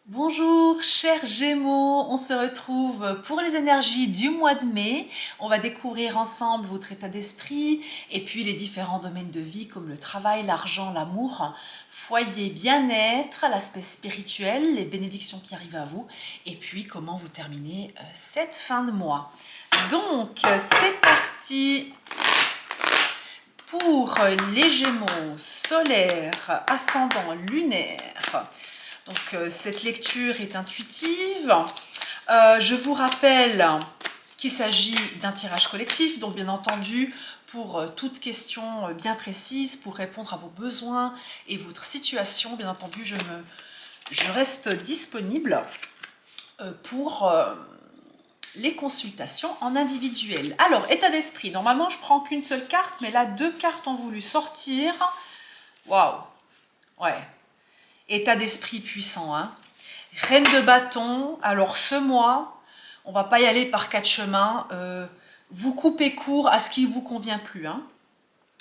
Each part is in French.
Bonjour chers Gémeaux, on se retrouve pour les énergies du mois de mai. On va découvrir ensemble votre état d'esprit et puis les différents domaines de vie comme le travail, l'argent, l'amour, foyer, bien-être, l'aspect spirituel, les bénédictions qui arrivent à vous et puis comment vous terminez cette fin de mois. Donc c'est parti pour les Gémeaux, solaire, ascendant, lunaire. Donc cette lecture est intuitive. Je vous rappelle qu'il s'agit d'un tirage collectif, donc bien entendu, pour toute question bien précise, pour répondre à vos besoins et votre situation, bien entendu, je reste disponible pour les consultations en individuel. Alors, état d'esprit, normalement je prends qu'une seule carte, mais là deux cartes ont voulu sortir. Waouh, ouais. État d'esprit puissant, hein. Reine de bâton, alors ce mois, on va pas y aller par quatre chemins. Vous coupez court à ce qui vous convient plus, hein.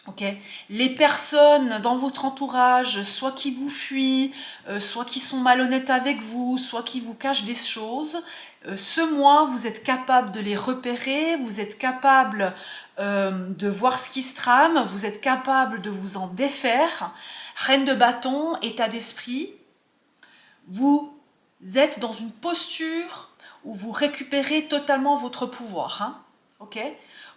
Ok. Les personnes dans votre entourage, soit qui vous fuient, soit qui sont malhonnêtes avec vous, soit qui vous cachent des choses, ce mois, vous êtes capable de les repérer, vous êtes capable de voir ce qui se trame, vous êtes capable de vous en défaire. Reine de bâton, état d'esprit, vous êtes dans une posture où vous récupérez totalement votre pouvoir, hein, ok.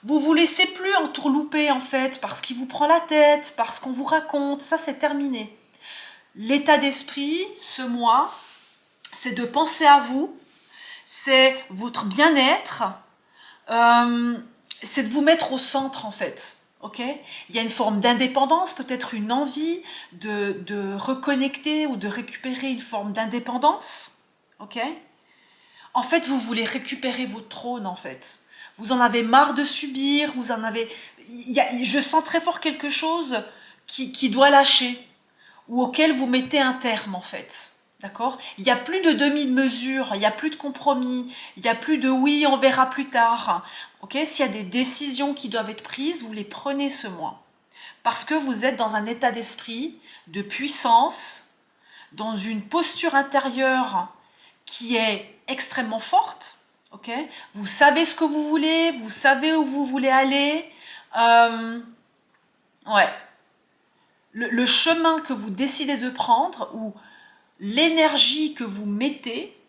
Vous vous laissez plus entourlouper en fait par ce qui vous prend la tête, par ce qu'on vous raconte, ça c'est terminé. L'état d'esprit, ce mois, c'est de penser à vous, c'est votre bien-être, c'est de vous mettre au centre en fait. Ok. Il y a une forme d'indépendance, peut-être une envie de reconnecter ou de récupérer une forme d'indépendance. Ok. En fait, vous voulez récupérer votre trône en fait. Vous en avez marre de subir, vous en avez. Je sens très fort quelque chose qui doit lâcher ou auquel vous mettez un terme en fait. D'accord. Il n'y a plus de demi-mesure, il n'y a plus de compromis, il n'y a plus de oui, on verra plus tard. Ok. S'il y a des décisions qui doivent être prises, vous les prenez ce mois. Parce que vous êtes dans un état d'esprit de puissance, dans une posture intérieure qui est extrêmement forte. Ok. Vous savez ce que vous voulez, vous savez où vous voulez aller. Ouais. Le chemin que vous décidez de prendre ou l'énergie que vous mettez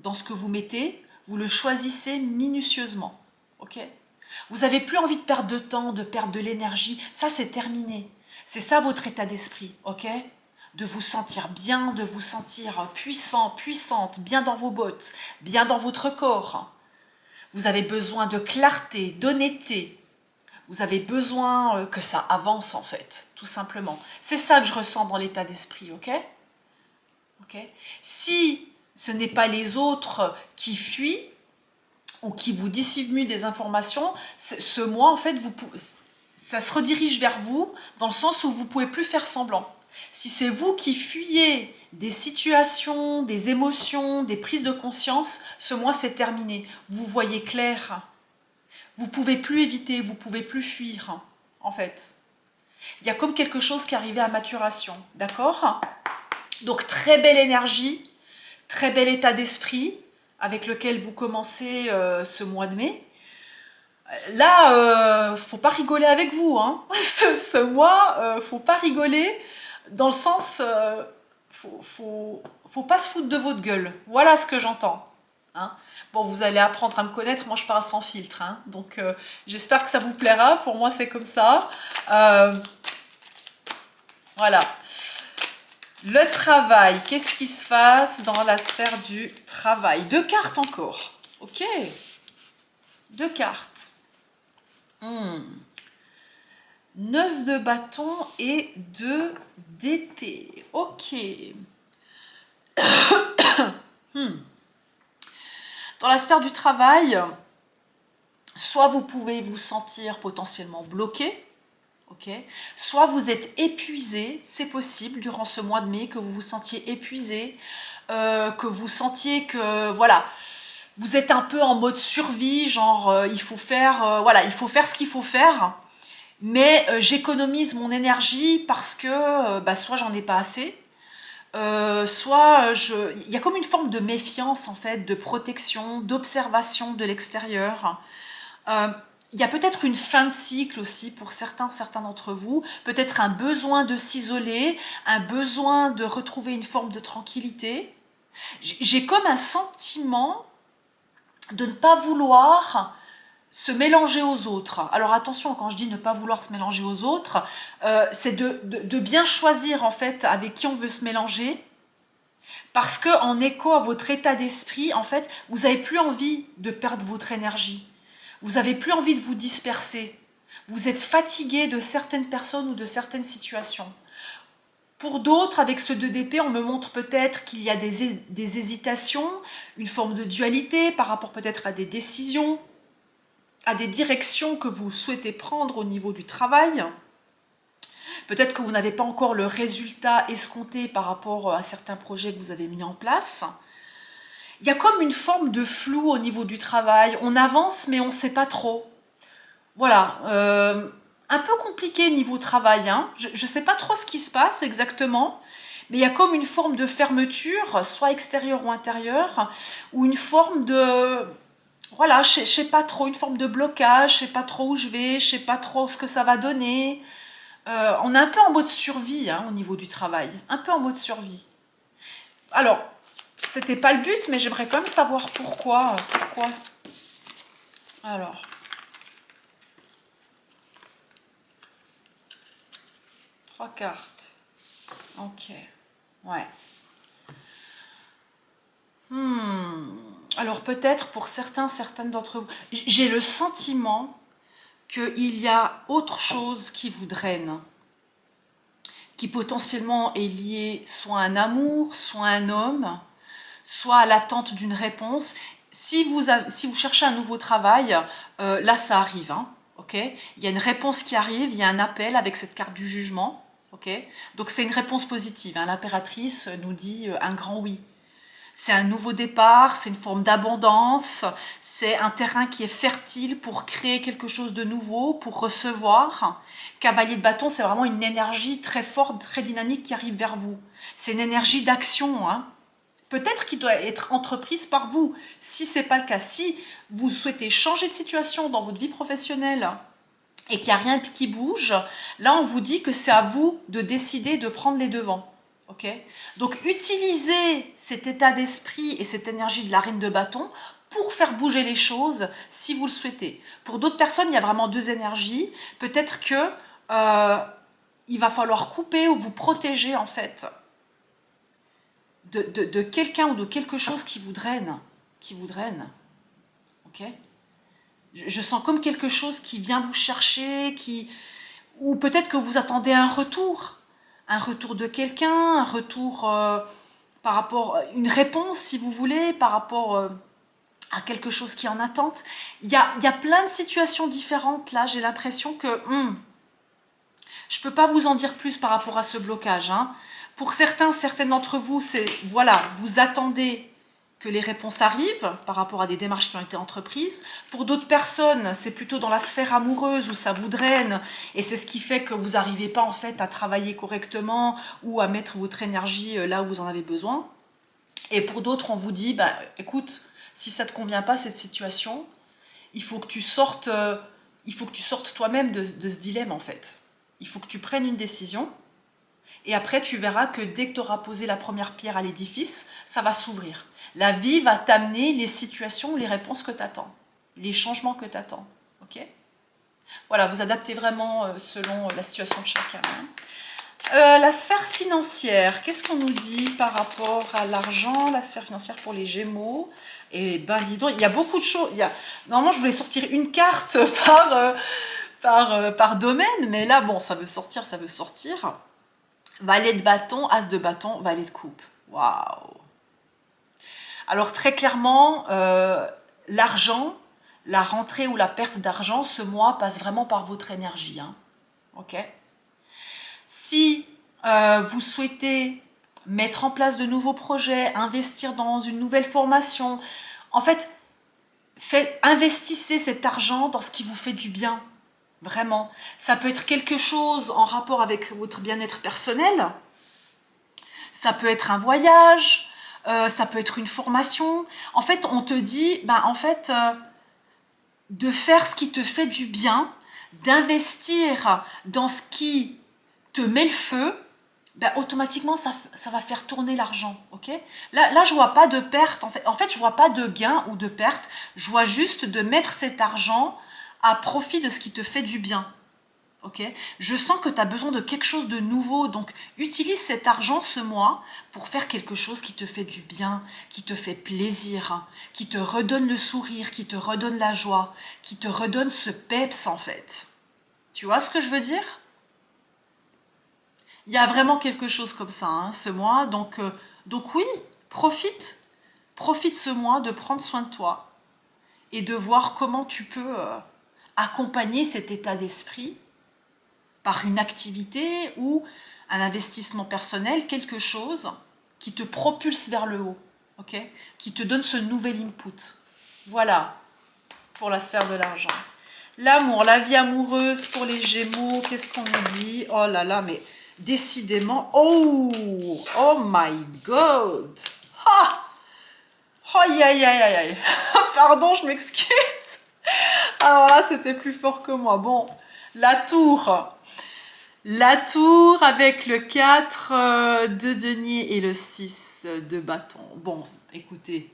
dans ce que vous mettez, vous le choisissez minutieusement. Ok. Vous n'avez plus envie de perdre de temps, de perdre de l'énergie. Ça, c'est terminé. C'est ça votre état d'esprit. Ok. De vous sentir bien, de vous sentir puissant, puissante, bien dans vos bottes, bien dans votre corps. Vous avez besoin de clarté, d'honnêteté. Vous avez besoin que ça avance en fait, tout simplement. C'est ça que je ressens dans l'état d'esprit, ok? Ok. Si ce n'est pas les autres qui fuient ou qui vous dissimulent des informations, ce mois en fait, ça se redirige vers vous dans le sens où vous ne pouvez plus faire semblant. Si c'est vous qui fuyez des situations, des émotions, des prises de conscience, ce mois c'est terminé. Vous voyez clair. Vous ne pouvez plus éviter, vous ne pouvez plus fuir, en fait. Il y a comme quelque chose qui est arrivé à maturation, d'accord? Donc très belle énergie, très bel état d'esprit avec lequel vous commencez ce mois de mai. Là, faut pas rigoler avec vous, hein. Ce mois, faut pas rigoler dans le sens, faut pas se foutre de votre gueule. Voilà ce que j'entends. Hein. Bon, vous allez apprendre à me connaître, moi je parle sans filtre, hein. Donc j'espère que ça vous plaira. Pour moi, c'est comme ça. Voilà. Le travail, qu'est-ce qui se passe dans la sphère du travail? Deux cartes encore. Ok. Deux cartes. 9 de bâton et 2 d'épée. Ok. Dans la sphère du travail, soit vous pouvez vous sentir potentiellement bloqué, ok, soit vous êtes épuisé, c'est possible durant ce mois de mai que vous vous sentiez épuisé, que vous sentiez que voilà, vous êtes un peu en mode survie, genre il faut faire voilà, il faut faire ce qu'il faut faire, mais j'économise mon énergie parce que soit j'en ai pas assez, il y a comme une forme de méfiance en fait, de protection, d'observation de l'extérieur. Euh, il y a peut-être une fin de cycle aussi pour certains d'entre vous, peut-être un besoin de s'isoler, un besoin de retrouver une forme de tranquillité. J'ai comme un sentiment de ne pas vouloir se mélanger aux autres. Alors attention, quand je dis ne pas vouloir se mélanger aux autres, c'est de bien choisir en fait avec qui on veut se mélanger, parce que en écho à votre état d'esprit, en fait, vous n'avez plus envie de perdre votre énergie. Vous n'avez plus envie de vous disperser. Vous êtes fatigué de certaines personnes ou de certaines situations. Pour d'autres, avec ce 2DP, on me montre peut-être qu'il y a des hésitations, une forme de dualité par rapport peut-être à des décisions, à des directions que vous souhaitez prendre au niveau du travail. Peut-être que vous n'avez pas encore le résultat escompté par rapport à certains projets que vous avez mis en place. Il y a comme une forme de flou au niveau du travail. On avance, mais on ne sait pas trop. Voilà, un peu compliqué niveau travail. Hein. Je ne sais pas trop ce qui se passe exactement, mais il y a comme une forme de fermeture, soit extérieure ou intérieure, ou une forme de... Voilà, je ne sais pas trop, une forme de blocage, je ne sais pas trop où je vais, je ne sais pas trop ce que ça va donner. On est un peu en mode survie hein, au niveau du travail, un peu en mode survie. Alors, c'était pas le but, mais j'aimerais quand même savoir pourquoi. Alors, 3 cartes. Ok, ouais. Alors peut-être pour certaines d'entre vous, j'ai le sentiment qu'il y a autre chose qui vous draine, qui potentiellement est lié soit à un amour, soit à un homme, soit à l'attente d'une réponse. Si vous cherchez un nouveau travail, là ça arrive, hein, ok. Il y a une réponse qui arrive, il y a un appel avec cette carte du jugement, ok. Donc c'est une réponse positive, hein. L'impératrice nous dit un grand oui. C'est un nouveau départ, c'est une forme d'abondance, c'est un terrain qui est fertile pour créer quelque chose de nouveau, pour recevoir. Cavalier de bâton, c'est vraiment une énergie très forte, très dynamique qui arrive vers vous. C'est une énergie d'action, hein. Peut-être qu'il doit être entreprise par vous. Si ce n'est pas le cas, si vous souhaitez changer de situation dans votre vie professionnelle et qu'il n'y a rien qui bouge, là on vous dit que c'est à vous de décider de prendre les devants. Okay. Donc utilisez cet état d'esprit et cette énergie de la reine de bâton pour faire bouger les choses si vous le souhaitez. Pour d'autres personnes, il y a vraiment deux énergies. Peut-être que il va falloir couper ou vous protéger en fait de quelqu'un ou de quelque chose qui vous draine. Okay. Je sens comme quelque chose qui vient vous chercher, ou peut-être que vous attendez un retour de quelqu'un, un retour par rapport, une réponse si vous voulez, par rapport à quelque chose qui est en attente. Il y a plein de situations différentes là, j'ai l'impression que je ne peux pas vous en dire plus par rapport à ce blocage. Hein. Pour certaines d'entre vous, c'est voilà, vous attendez que les réponses arrivent par rapport à des démarches qui ont été entreprises. Pour d'autres personnes, c'est plutôt dans la sphère amoureuse où ça vous draine et c'est ce qui fait que vous n'arrivez pas en fait à travailler correctement ou à mettre votre énergie là où vous en avez besoin. Et pour d'autres, on vous dit, bah, écoute, si ça ne te convient pas cette situation, il faut que tu sortes toi-même de ce dilemme en fait. Il faut que tu prennes une décision et après tu verras que dès que tu auras posé la première pierre à l'édifice, ça va s'ouvrir. La vie va t'amener les situations, les réponses que tu attends, les changements que tu attends. Okay. Voilà, vous adaptez vraiment selon la situation de chacun. Hein. La sphère financière, qu'est-ce qu'on nous dit par rapport à l'argent, la sphère financière pour les Gémeaux? Et ben dis donc, il y a beaucoup de choses. Normalement, je voulais sortir une carte par domaine, mais là, bon, ça veut sortir. Valet de bâton, as de bâton, valet de coupe. Waouh! Alors très clairement, l'argent, la rentrée ou la perte d'argent, ce mois passe vraiment par votre énergie. Hein. Ok. Si vous souhaitez mettre en place de nouveaux projets, investir dans une nouvelle formation, en fait, investissez cet argent dans ce qui vous fait du bien. Vraiment. Ça peut être quelque chose en rapport avec votre bien-être personnel. Ça peut être un voyage, ça peut être une formation. En fait, on te dit, de faire ce qui te fait du bien, d'investir dans ce qui te met le feu, automatiquement, ça va faire tourner l'argent, ok? Là, je vois pas de perte, en fait, je vois pas de gain ou de perte, je vois juste de mettre cet argent à profit de ce qui te fait du bien, ok? Je sens que tu as besoin de quelque chose de nouveau, donc utilise cet argent ce mois pour faire quelque chose qui te fait du bien, qui te fait plaisir, qui te redonne le sourire, qui te redonne la joie, qui te redonne ce peps, en fait. Tu vois ce que je veux dire? Il y a vraiment quelque chose comme ça, hein, ce mois. Donc oui, profite. Profite ce mois de prendre soin de toi et de voir comment tu peux accompagner cet état d'esprit par une activité ou un investissement personnel, quelque chose qui te propulse vers le haut, ok? Qui te donne ce nouvel input. Voilà, pour la sphère de l'argent. L'amour, la vie amoureuse pour les Gémeaux, qu'est-ce qu'on me dit? Oh là là, mais décidément, oh my God, ah, aïe aïe aïe aïe aïe, pardon, je m'excuse. Alors là, c'était plus fort que moi. Bon, la tour avec le 4 de denier et le 6 de bâton. Bon, écoutez,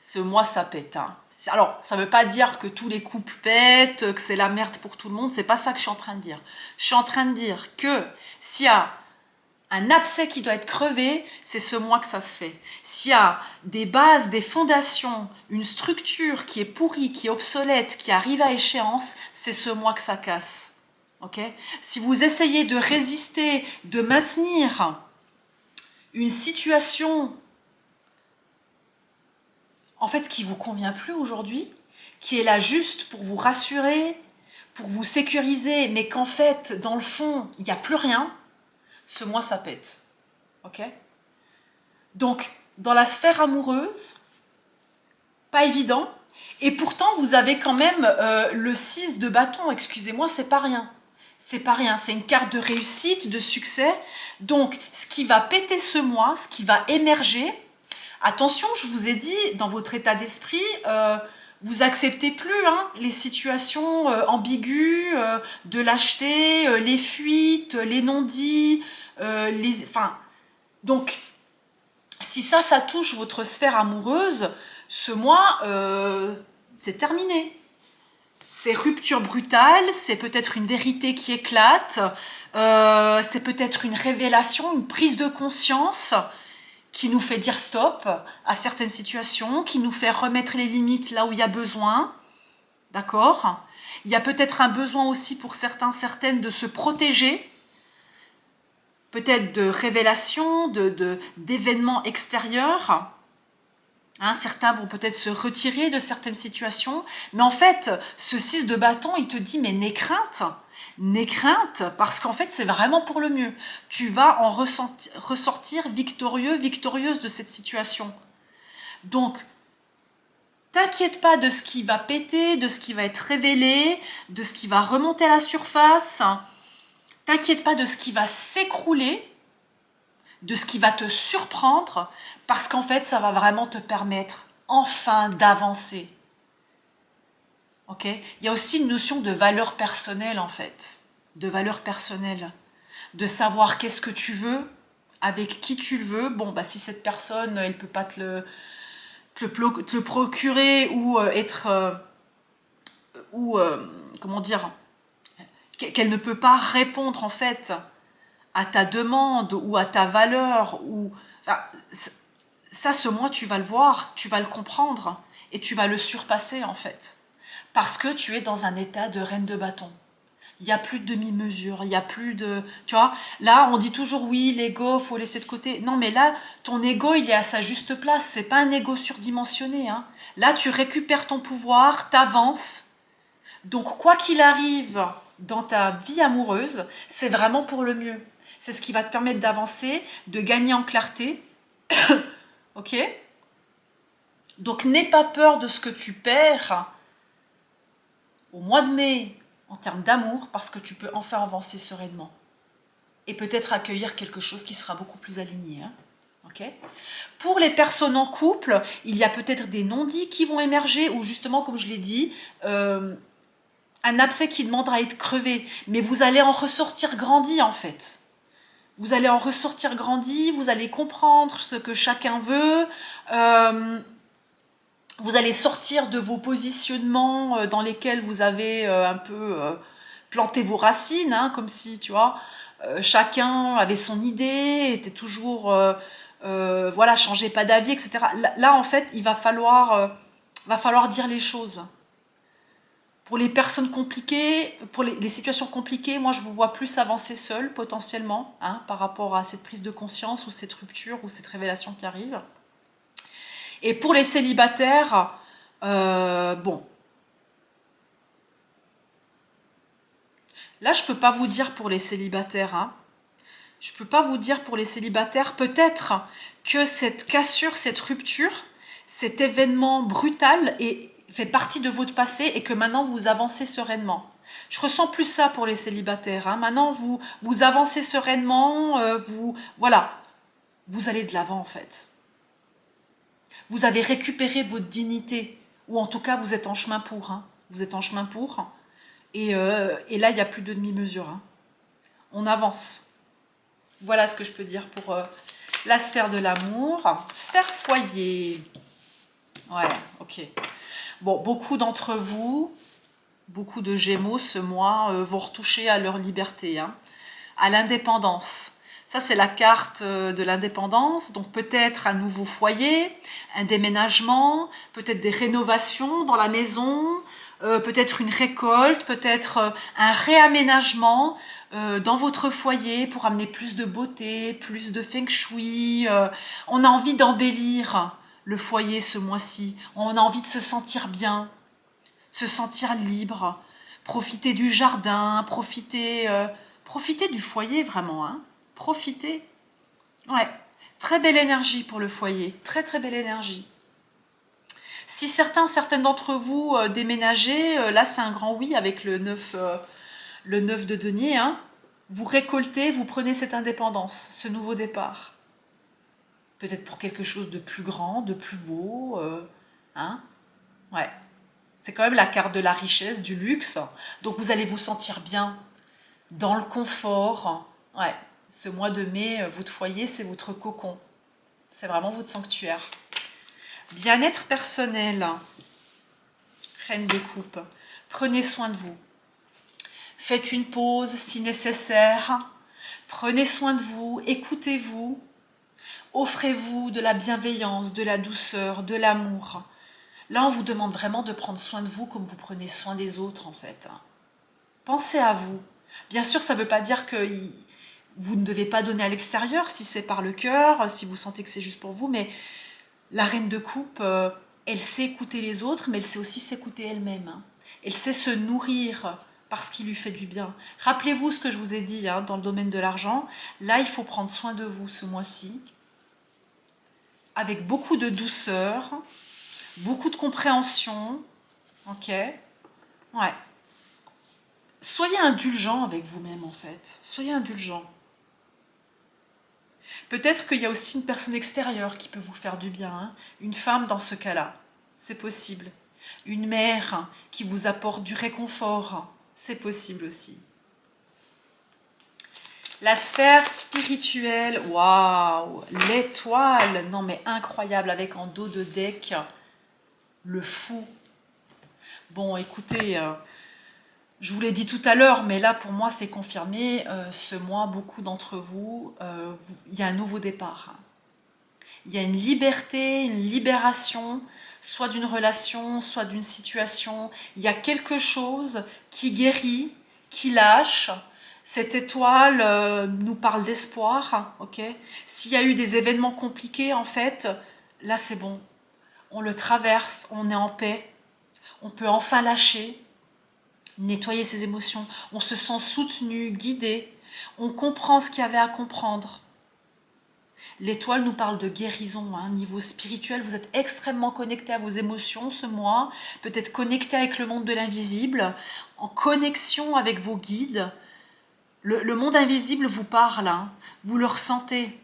ce mois, ça pète, hein. Alors, ça ne veut pas dire que tous les couples pètent, que c'est la merde pour tout le monde. C'est pas ça que je suis en train de dire. Je suis en train de dire que s'il y a un abcès qui doit être crevé, c'est ce mois que ça se fait. S'il y a des bases, des fondations, une structure qui est pourrie, qui est obsolète, qui arrive à échéance, c'est ce mois que ça casse. Okay? Si vous essayez de résister, de maintenir une situation en fait qui ne vous convient plus aujourd'hui, qui est là juste pour vous rassurer, pour vous sécuriser, mais qu'en fait, dans le fond, il n'y a plus rien, ce mois, ça pète. Ok? Donc, dans la sphère amoureuse, pas évident, et pourtant, vous avez quand même le 6 de bâton, excusez-moi, c'est pas rien. C'est pas rien, c'est une carte de réussite, de succès. Donc, ce qui va péter ce mois, ce qui va émerger, attention, je vous ai dit, dans votre état d'esprit, vous acceptez plus les situations ambiguës, de lâcheté, les fuites, les non-dits, donc, si ça touche votre sphère amoureuse, ce mois, c'est terminé. C'est rupture brutale, c'est peut-être une vérité qui éclate, c'est peut-être une révélation, une prise de conscience qui nous fait dire stop à certaines situations, qui nous fait remettre les limites là où il y a besoin, d'accord? Il y a peut-être un besoin aussi pour certains, certaines de se protéger, peut-être de révélations, d'événements extérieurs. Certains vont peut-être se retirer de certaines situations, mais en fait, ce 6 de bâton, il te dit, mais n'aie crainte, parce qu'en fait, c'est vraiment pour le mieux. Tu vas en ressortir victorieux, victorieuse de cette situation. Donc, t'inquiète pas de ce qui va péter, de ce qui va être révélé, de ce qui va remonter à la surface. T'inquiète pas de ce qui va s'écrouler, de ce qui va te surprendre, parce qu'en fait, ça va vraiment te permettre enfin d'avancer. Ok? Il y a aussi une notion de valeur personnelle, en fait. De valeur personnelle. De savoir qu'est-ce que tu veux, avec qui tu le veux. Bon, si cette personne, elle ne peut pas te le procurer ou comment dire, qu'elle ne peut pas répondre, en fait, à ta demande ou à ta valeur, ça, ce mois, tu vas le voir, tu vas le comprendre et tu vas le surpasser, en fait. Parce que tu es dans un état de reine de bâton. Il n'y a plus de demi-mesure, il n'y a plus de... Tu vois, là, on dit toujours, oui, l'ego, il faut laisser de côté. Non, mais là, ton ego, il est à sa juste place. C'est pas un ego surdimensionné. Là, tu récupères ton pouvoir, t'avances. Donc, quoi qu'il arrive dans ta vie amoureuse, c'est vraiment pour le mieux. C'est ce qui va te permettre d'avancer, de gagner en clarté. Ok? Donc, n'aie pas peur de ce que tu perds au mois de mai en termes d'amour, parce que tu peux enfin avancer sereinement. et peut-être accueillir quelque chose qui sera beaucoup plus aligné. Hein. Okay. Pour les personnes en couple, il y a peut-être des non-dits qui vont émerger, ou justement, comme je l'ai dit, un abcès qui demandera à être crevé, mais vous allez en ressortir grandi en fait. Vous allez en ressortir grandi, vous allez comprendre ce que chacun veut, vous allez sortir de vos positionnements dans lesquels vous avez un peu planté vos racines, hein, comme si, tu vois, chacun avait son idée, était toujours, voilà, changeait pas d'avis, etc. Là, en fait, il va falloir dire les choses. Pour les personnes compliquées, pour les situations compliquées, moi je vous vois plus avancer seul potentiellement, hein, par rapport à cette prise de conscience ou cette rupture ou cette révélation qui arrive. Et pour les célibataires, bon. Là je peux pas vous dire pour les célibataires, hein. Je peux pas vous dire pour les célibataires, peut-être que cette cassure, cette rupture, cet événement brutal fait partie de votre passé et que maintenant vous avancez sereinement. Je ressens plus ça pour les célibataires. Hein. Maintenant vous avancez sereinement, voilà, vous allez de l'avant en fait. Vous avez récupéré votre dignité, ou en tout cas vous êtes en chemin pour. Hein. Vous êtes en chemin pour. Et là il n'y a plus de demi-mesure. Hein. On avance. Voilà ce que je peux dire pour la sphère de l'amour. Sphère foyer. Ouais, ok. Bon, beaucoup d'entre vous, beaucoup de Gémeaux ce mois vont retoucher à leur liberté, hein, à l'indépendance. Ça, c'est la carte de l'indépendance. Donc peut-être un nouveau foyer, un déménagement, peut-être des rénovations dans la maison, peut-être une récolte, peut-être un réaménagement dans votre foyer pour amener plus de beauté, plus de feng shui. On a envie d'embellir le foyer ce mois-ci. On a envie de se sentir bien, se sentir libre, profiter du jardin, profiter du foyer vraiment. Hein. Profiter. Ouais, très belle énergie pour le foyer, très très belle énergie. Si certaines d'entre vous déménagez, là c'est un grand oui avec le 9 de denier, hein. Vous récoltez, vous prenez cette indépendance, ce nouveau départ. Peut-être pour quelque chose de plus grand, de plus beau, hein. Ouais. C'est quand même la carte de la richesse, du luxe. Donc vous allez vous sentir bien, dans le confort. Ouais. Ce mois de mai, votre foyer, c'est votre cocon. C'est vraiment votre sanctuaire. Bien-être personnel. Reine de coupe. Prenez soin de vous. Faites une pause si nécessaire. Prenez soin de vous. Écoutez-vous. Offrez-vous de la bienveillance, de la douceur, de l'amour. Là, on vous demande vraiment de prendre soin de vous comme vous prenez soin des autres, en fait. Pensez à vous. Bien sûr, ça ne veut pas dire que vous ne devez pas donner à l'extérieur, si c'est par le cœur, si vous sentez que c'est juste pour vous, mais la reine de coupe, elle sait écouter les autres, mais elle sait aussi s'écouter elle-même. Hein. Elle sait se nourrir parce qu'il lui fait du bien. Rappelez-vous ce que je vous ai dit hein, dans le domaine de l'argent. Là, il faut prendre soin de vous ce mois-ci, avec beaucoup de douceur, beaucoup de compréhension, ok? Ouais. Soyez indulgent avec vous-même, en fait. Soyez indulgent. Peut-être qu'il y a aussi une personne extérieure qui peut vous faire du bien. Hein. Une femme dans ce cas-là, c'est possible. Une mère qui vous apporte du réconfort, c'est possible aussi. La sphère spirituelle, waouh, l'étoile, non mais incroyable, avec en dos de deck, le fou. Bon, écoutez, je vous l'ai dit tout à l'heure, mais là pour moi c'est confirmé, ce mois, beaucoup d'entre vous, il y a un nouveau départ. Il y a une liberté, une libération, soit d'une relation, soit d'une situation. Il y a quelque chose qui guérit, qui lâche. Cette étoile nous parle d'espoir, ok? S'il y a eu des événements compliqués, en fait, là c'est bon. On le traverse, on est en paix. On peut enfin lâcher, nettoyer ses émotions. On se sent soutenu, guidé. On comprend ce qu'il y avait à comprendre. L'étoile nous parle de guérison, hein. Niveau spirituel, vous êtes extrêmement connecté à vos émotions ce mois, peut-être connecté avec le monde de l'invisible, en connexion avec vos guides. Le monde invisible vous parle, hein. Vous le ressentez.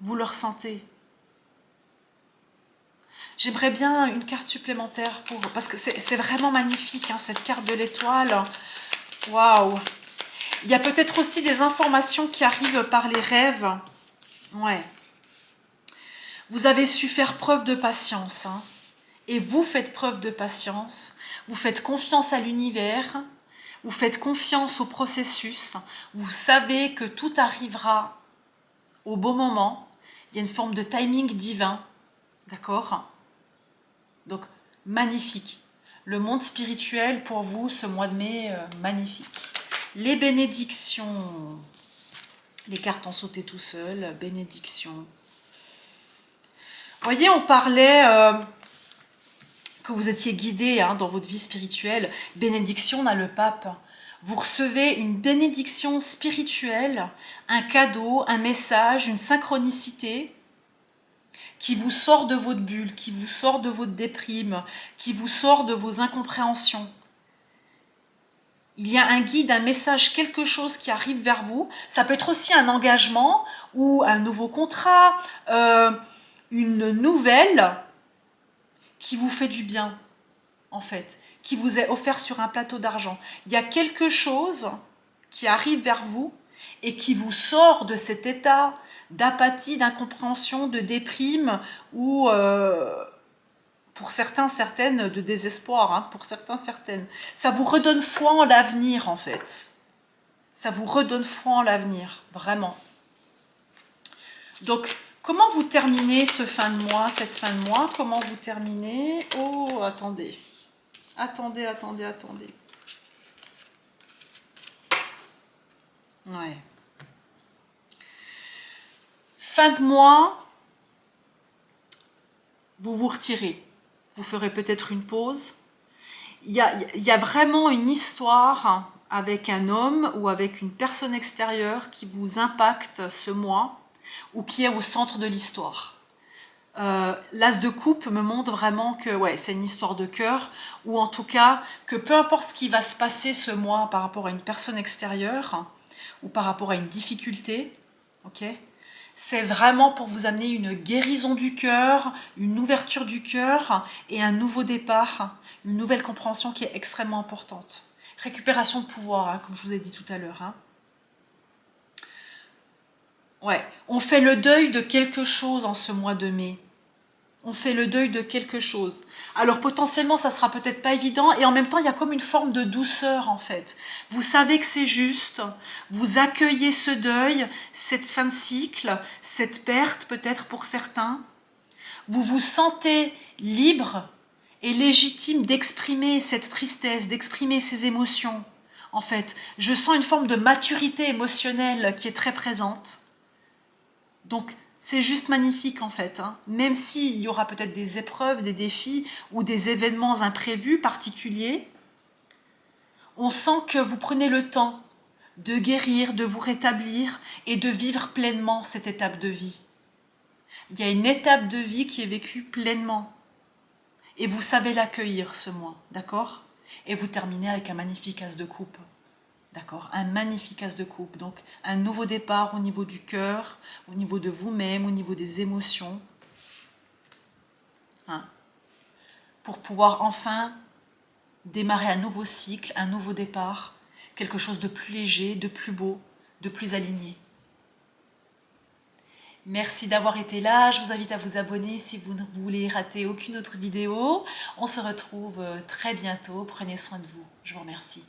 Vous le ressentez. J'aimerais bien une carte supplémentaire pour... Parce que c'est vraiment magnifique, hein, cette carte de l'étoile. Waouh! Il y a peut-être aussi des informations qui arrivent par les rêves. Ouais. Vous avez su faire preuve de patience, hein. Et vous faites preuve de patience. Vous faites confiance à l'univers. Vous faites confiance au processus. Vous savez que tout arrivera au bon moment. Il y a une forme de timing divin. D'accord? Donc, magnifique. Le monde spirituel, pour vous, ce mois de mai, magnifique. Les bénédictions. Les cartes ont sauté tout seules. Bénédictions. Vous voyez, on parlait que vous étiez guidé, hein, dans votre vie spirituelle. Bénédiction, on a le pape. Vous recevez une bénédiction spirituelle, un cadeau, un message, une synchronicité qui vous sort de votre bulle, qui vous sort de votre déprime, qui vous sort de vos incompréhensions. Il y a un guide, un message, quelque chose qui arrive vers vous. Ça peut être aussi un engagement ou un nouveau contrat, une nouvelle qui vous fait du bien, en fait, qui vous est offert sur un plateau d'argent. Il y a quelque chose qui arrive vers vous et qui vous sort de cet état d'apathie, d'incompréhension, de déprime ou, pour certains, certaines, de désespoir, hein, pour certains, certaines. Ça vous redonne foi en l'avenir, en fait. Ça vous redonne foi en l'avenir, vraiment. Donc, comment vous terminez ce fin de mois, cette fin de mois? Comment vous terminez? Oh, attendez. Attendez. Ouais. Fin de mois, vous vous retirez. Vous ferez peut-être une pause. Il y a vraiment une histoire avec un homme ou avec une personne extérieure qui vous impacte ce mois ou qui est au centre de l'histoire. L'as de coupe me montre vraiment que ouais, c'est une histoire de cœur, ou en tout cas que peu importe ce qui va se passer ce mois par rapport à une personne extérieure ou par rapport à une difficulté, ok, c'est vraiment pour vous amener une guérison du cœur, une ouverture du cœur et un nouveau départ, une nouvelle compréhension qui est extrêmement importante. Récupération de pouvoir, hein, comme je vous ai dit tout à l'heure. Hein. Ouais, on fait le deuil de quelque chose en ce mois de mai. On fait le deuil de quelque chose. Alors potentiellement, ça sera peut-être pas évident et en même temps, il y a comme une forme de douceur en fait. Vous savez que c'est juste, vous accueillez ce deuil, cette fin de cycle, cette perte peut-être pour certains. Vous vous sentez libre et légitime d'exprimer cette tristesse, d'exprimer ces émotions. En fait, je sens une forme de maturité émotionnelle qui est très présente. Donc, c'est juste magnifique en fait, hein. Même s'il y aura peut-être des épreuves, des défis ou des événements imprévus particuliers, on sent que vous prenez le temps de guérir, de vous rétablir et de vivre pleinement cette étape de vie. Il y a une étape de vie qui est vécue pleinement et vous savez l'accueillir ce mois, d'accord? Et vous terminez avec un magnifique as de coupe. D'accord, un magnifique as de coupe, donc un nouveau départ au niveau du cœur, au niveau de vous-même, au niveau des émotions, hein, pour pouvoir enfin démarrer un nouveau cycle, un nouveau départ, quelque chose de plus léger, de plus beau, de plus aligné. Merci d'avoir été là, je vous invite à vous abonner si vous ne voulez rater aucune autre vidéo. On se retrouve très bientôt, prenez soin de vous, je vous remercie.